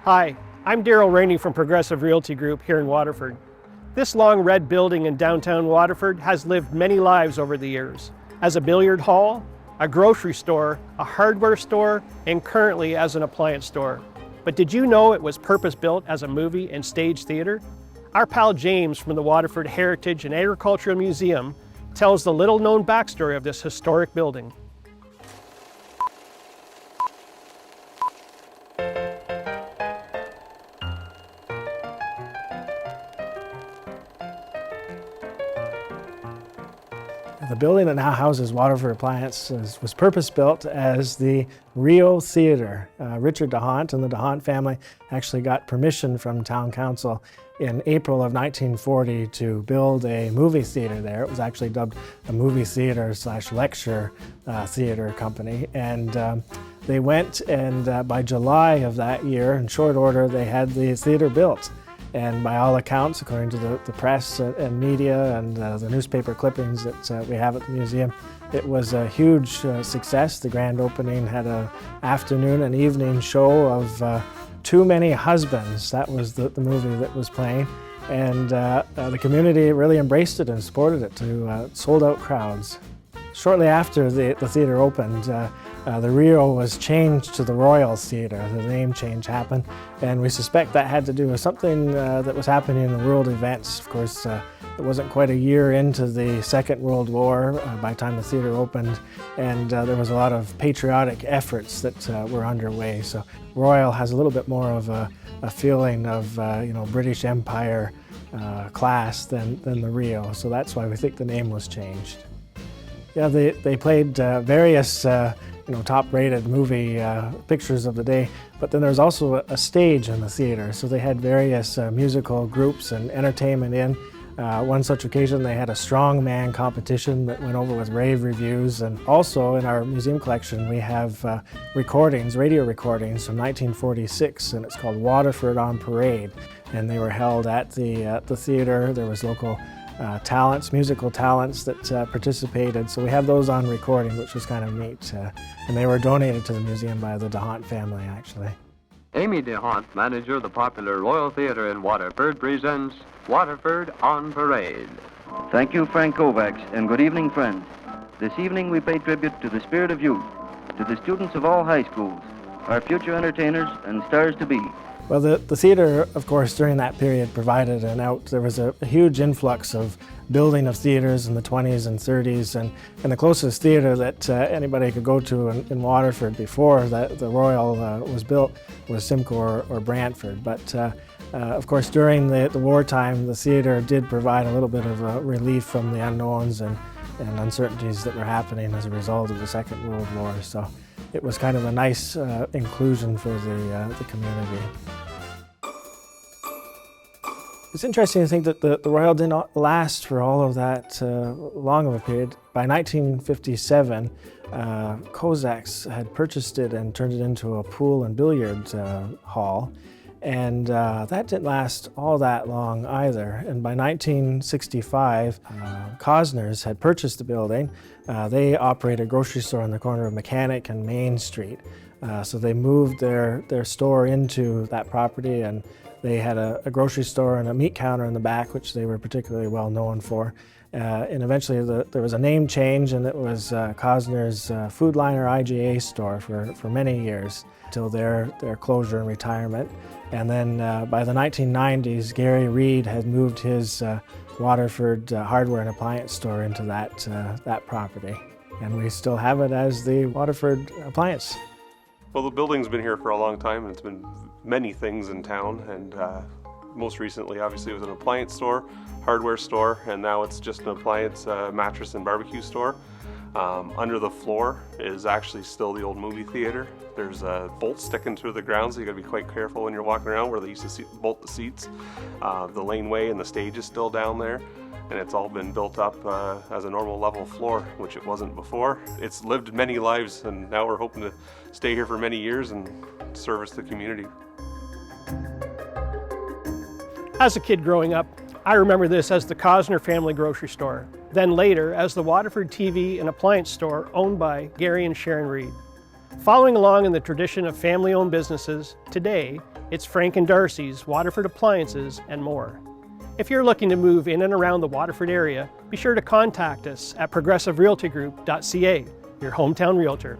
Hi, I'm Daryl Rainey from Progressive Realty Group here in Waterford. This long red building in downtown Waterford has lived many lives over the years, as a billiard hall, a grocery store, a hardware store, and currently as an appliance store. But did you know it was purpose-built as a movie and stage theater? Our pal James from the Waterford Heritage and Agricultural Museum tells the little-known backstory of this historic building. The building that now houses Waterford Appliances was purpose-built as the Rio Theater. Richard DeHont and the DeHont family actually got permission from town council in April of 1940 to build a movie theater there. It was actually dubbed a movie theater / lecture theater company. And they went, and by July of that year, in short order, they had the theater built. And by all accounts, according to the press and media and the newspaper clippings that we have at the museum, it was a huge success. The grand opening had an afternoon and evening show of Too Many Husbands. That was the movie that was playing. And the community really embraced it and supported it to sold-out crowds. Shortly after the theater opened, the Rio was changed to the Royal Theater. The name change happened, and we suspect that had to do with something that was happening in the world events. Of course, it wasn't quite a year into the Second World War by the time the theater opened, and there was a lot of patriotic efforts that were underway. So Royal has a little bit more of a feeling of British Empire class than the Rio. So that's why we think the name was changed. Yeah, they played various top-rated movie pictures of the day, but then there's also a stage in the theater, so they had various musical groups and entertainment in. One such occasion, they had a strongman competition that went over with rave reviews, and also in our museum collection we have radio recordings from 1946, and it's called Waterford on Parade, and they were held at the theater. There was local musical talents that participated. So we have those on recording, which was kind of neat. And they were donated to the museum by the DeHont family, actually. Amy DeHont, manager of the popular Royal Theater in Waterford, presents Waterford on Parade. Thank you, Frank Kovacs, and good evening, friends. This evening we pay tribute to the spirit of youth, to the students of all high schools, our future entertainers and stars to be. Well, the theater, of course, during that period provided an out. There was a huge influx of building of theaters in the 20s and 30s, and the closest theater that anybody could go to in Waterford before the Royal was built was Simcoe or Brantford. But of course, during the wartime, the theater did provide a little bit of relief from the unknowns and uncertainties that were happening as a result of the Second World War. So it was kind of a nice inclusion for the community. It's interesting to think that the Royal did not last for all of that long of a period. By 1957, Kozacs had purchased it and turned it into a pool and billiard hall. And that didn't last all that long either. And by 1965, Cosners had purchased the building. They operate a grocery store on the corner of Mechanic and Main Street. So they moved their store into that property, and they had a grocery store and a meat counter in the back, which they were particularly well known for. And eventually there was a name change, and it was Cosner's Food Line or IGA store for many years, till their closure and retirement. And then by the 1990s, Gary Reed had moved his Waterford hardware and appliance store into that property. And we still have it as the Waterford Appliance. Well, the building's been here for a long time, and it's been many things in town, and most recently obviously it was an appliance store, hardware store, and now it's just an appliance mattress and barbecue store. Under the floor is actually still the old movie theater. There's bolts sticking through the ground, so you got to be quite careful when you're walking around where they used to bolt the seats. The laneway and the stage is still down there, and it's all been built up as a normal level floor, which it wasn't before. It's lived many lives, and now we're hoping to stay here for many years and service the community. As a kid growing up, I remember this as the Cosner family grocery store, then later as the Waterford TV and appliance store owned by Gary and Sharon Reed. Following along in the tradition of family-owned businesses, today it's Frank and Darcy's Waterford Appliances and More. If you're looking to move in and around the Waterford area, be sure to contact us at progressiverealtygroup.ca, your hometown realtor.